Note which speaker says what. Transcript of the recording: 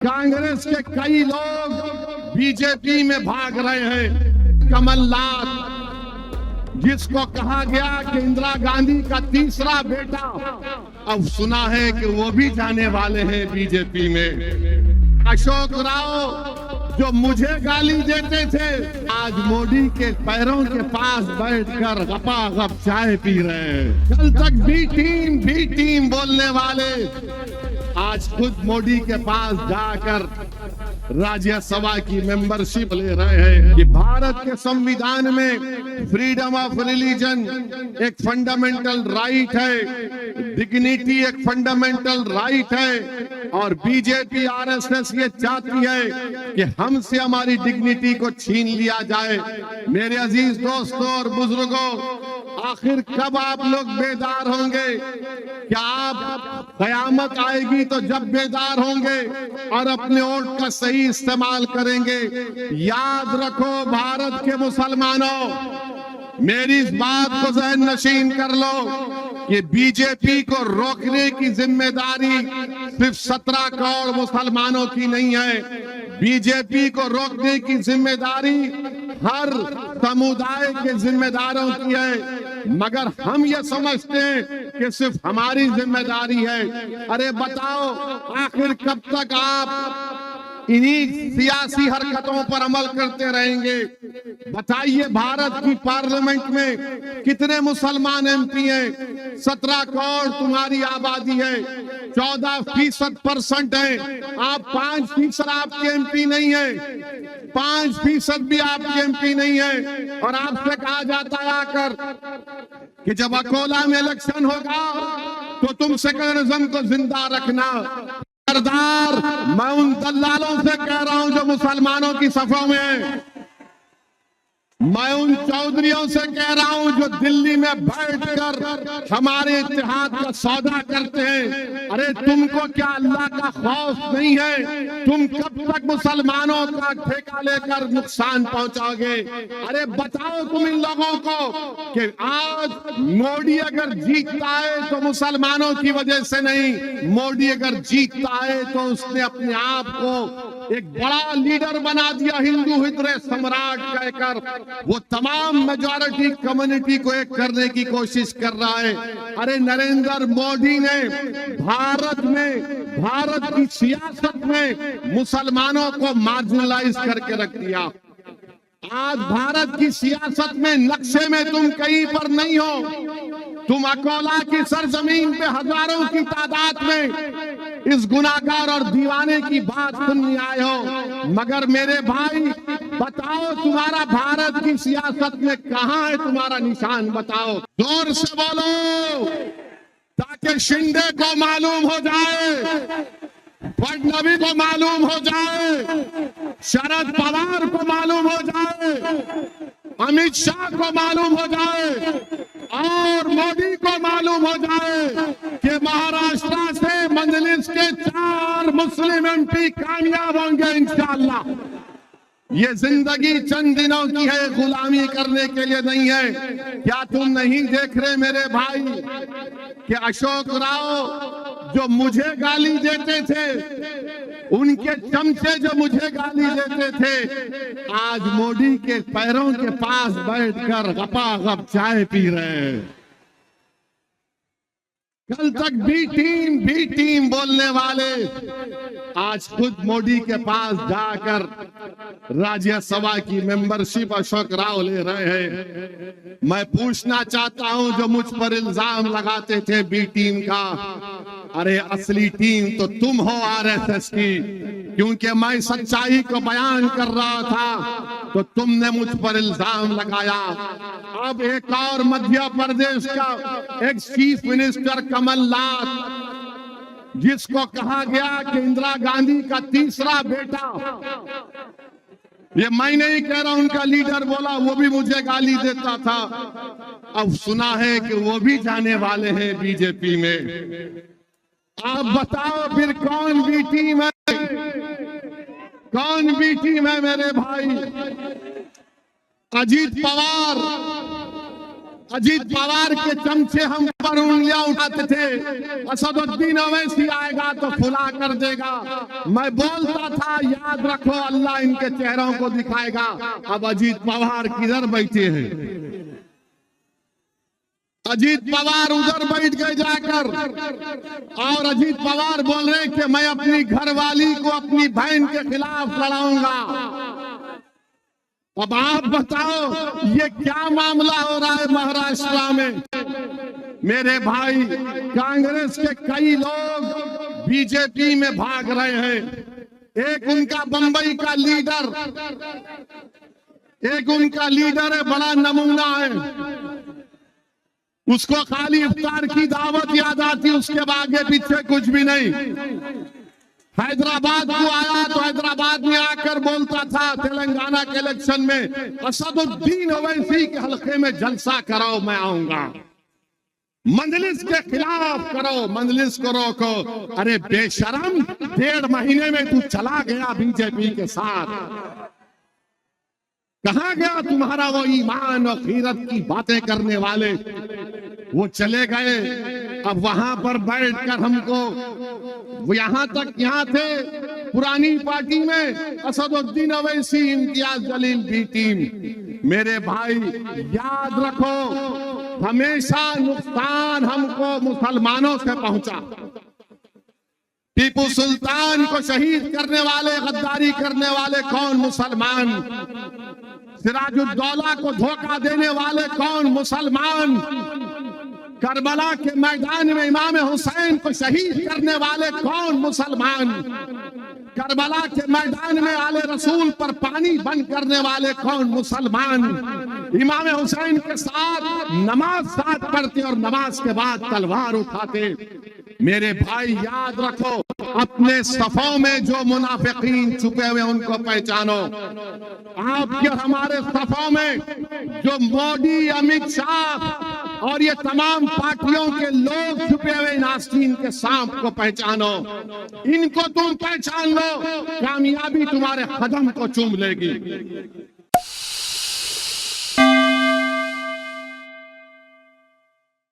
Speaker 1: कांग्रेस के कई लोग बीजेपी में भाग रहे हैं। कमलनाथ, जिसको कहा गया कि इंदिरा गांधी का तीसरा बेटा, अब सुना है कि वो भी जाने वाले हैं बीजेपी में। अशोक राव, जो मुझे गाली देते थे, आज मोदी के पैरों के पास बैठकर गपागप चाय पी रहे हैं। कल तक बी टीम बोलने वाले आज खुद मोदी के पास जाकर राज्यसभा की मेंबरशिप ले रहे हैं। कि भारत के संविधान में फ्रीडम ऑफ रिलीजन एक फंडामेंटल राइट है, डिग्निटी एक फंडामेंटल राइट है, और बीजेपी आरएसएस ये चाहती है कि हमसे हमारी डिग्निटी को छीन लिया जाए। मेरे अजीज दोस्तों और बुजुर्गों, आखिर कब आप लोग बेदार होंगे? क्या आप कयामत आएगी तो जब बेदार होंगे और अपने वोट का सही इस्तेमाल करेंगे? याद रखो भारत के मुसलमानों, मेरी इस बात को ज़हन नशीन कर लो कि बीजेपी को रोकने की जिम्मेदारी सिर्फ 17 करोड़ मुसलमानों की नहीं है। बीजेपी को रोकने की जिम्मेदारी हर समुदाय के जिम्मेदारों की है, मगर हम ये समझते हैं कि सिर्फ हमारी जिम्मेदारी है। अरे बताओ, आखिर कब तक आप इन्हीं सियासी हरकतों पर अमल करते रहेंगे? बताइए, भारत की पार्लियामेंट में कितने मुसलमान एमपी हैं? 17 करोड़ तुम्हारी आबादी है, 14% है। आप 5% आपके एमपी नहीं है, 5% भी आपके एमपी नहीं है। और आपसे कहा जाता है आकर कि जब अकोला में इलेक्शन होगा तो तुम सेकुलरिज्म को जिंदा रखना। सरदार, मैं उन दलालों से कह रहा हूं जो मुसलमानों की सफों में हैं। मैं उन चौधरियों से कह रहा हूं जो दिल्ली में बैठकर हमारे इत्तेहाद का सौदा करते हैं। अरे तुमको क्या अल्लाह का खौफ नहीं है? तुम कब तक मुसलमानों का ठेका लेकर नुकसान पहुंचाओगे? अरे बताओ तुम इन लोगों को कि आज मोदी अगर जीतता है तो मुसलमानों की वजह से नहीं, मोदी अगर जीतता है तो उसने अपने आप को एक बड़ा लीडर बना दिया, हिंदू हृदय सम्राट कहकर वो तमाम मेजॉरिटी कम्युनिटी को एक करने की कोशिश कर रहा है। अरे नरेंद्र मोदी ने भारत की सियासत में मुसलमानों को मार्जिनलाइज करके रख दिया। आज भारत की सियासत में नक्शे में तुम कहीं पर नहीं हो। तुम अकोला की सरजमीन पे हजारों की तादाद में इस गुनाहगार और दीवाने की बात सुनने आए हो, मगर मेरे भाई बताओ, तुम्हारा भारत की सियासत में कहां है तुम्हारा निशान? बताओ, जोर से बोलो ताकि शिंदे को मालूम हो जाए, फडणवीस को मालूम हो जाए, शरद पवार को मालूम हो जाए, अमित शाह को मालूम हो जाए और मोदी को मालूम हो जाए कि महाराष्ट्र से मजलिस के 4 मुस्लिम एमपी कामयाब होंगे इंशाअल्लाह। ये जिंदगी चंद दिनों की है, गुलामी करने के लिए नहीं है। क्या तुम नहीं देख रहे मेरे भाई कि अशोक राव जो मुझे गाली देते थे, उनके चमचे जो मुझे गाली देते थे, आज मोदी के पैरों के पास बैठकर गपागप चाय पी रहे हैं। कल तक बी टीम बोलने वाले आज खुद मोदी के पास जाकर राज्यसभा की मेंबरशिप अशोक राव ले रहे हैं। मैं पूछना चाहता हूं, जो मुझ पर इल्जाम लगाते थे बी टीम का, अरे असली टीम तो तुम हो आरएसएस की, क्योंकि मैं सच्चाई को बयान कर रहा था तो तुमने मुझ पर इल्जाम लगाया। अब एक और मध्य प्रदेश का एक्स चीफ मिनिस्टर कमलनाथ, जिसको कहा गया कि इंदिरा गांधी का तीसरा बेटा, ये मैं नहीं कह रहा, उनका लीडर बोला, वो भी मुझे गाली देता था, अब सुना है कि वो भी जाने वाले हैं बीजेपी में। आप बताओ फिर कौन बी टीम है? कौन बी टीम है मेरे भाई? अजीत पवार, अजीत पवार के चमचे हम पर उंगलियां उठाते थे, असदुद्दीन ओवैसी आएगा तो खुला कर देगा। मैं बोलता था याद रखो अल्लाह इनके चेहरों को दिखाएगा। अब अजीत पवार किधर बैठे हैं? अजीत पवार उधर बैठ गए जाकर, और अजीत पवार बोल रहे कि मैं अपनी घरवाली को अपनी बहन के खिलाफ लड़ाऊंगा। अब आप बताओ ये क्या मामला हो रहा है महाराष्ट्र में? मेरे भाई, कांग्रेस के कई लोग बीजेपी में भाग रहे हैं। एक उनका बंबई का लीडर, है, बड़ा नमूना है। उसको खाली इफ्तार की दावत याद आती, उसके आगे पीछे कुछ भी नहीं। हैदराबाद को आया तो हैदराबाद में आकर बोलता था तेलंगाना के इलेक्शन में असदुद्दीन ओवैसी के हल्के में जलसा कराओ, मैं आऊंगा। मंजलिस के खिलाफ करो, मंजलिस को रोको। अरे बेशरम, 1.5 महीने में तू चला गया बीजेपी के साथ। कहां गया तुम्हारा वो ईमान और खीरत की बातें करने वाले? वो चले गए। अब वहां पर बैठकर हमको, यहां थे पुरानी पार्टी में असदुद्दीन ओवैसी, इम्तियाज जलील बी टीम। मेरे भाई याद रखो, हमेशा नुकसान हमको मुसलमानों से पहुंचा। टीपू सुल्तान को शहीद करने वाले, गद्दारी करने वाले कौन? मुसलमान। सिराजुद्दौला को धोखा देने वाले कौन? मुसलमान। करबला के मैदान में इमाम हुसैन को शहीद करने वाले कौन? मुसलमान। करबला के मैदान में आले रसूल पर पानी बंद करने वाले कौन? मुसलमान। इमाम हुसैन के साथ नमाज साथ पढ़ते और नमाज के बाद तलवार उठाते। मेरे भाई याद रखो, अपने सफों में जो मुनाफिकीन छुपे हुए उनको पहचानो। आपके हमारे सफों में जो मोदी, अमित शाह और ये तमाम पार्टियों के लोग छुपे हुए नास्तीन के सांप को पहचानो। इनको तुम पहचान लो, कामयाबी तुम्हारे कदम को चूम लेगी।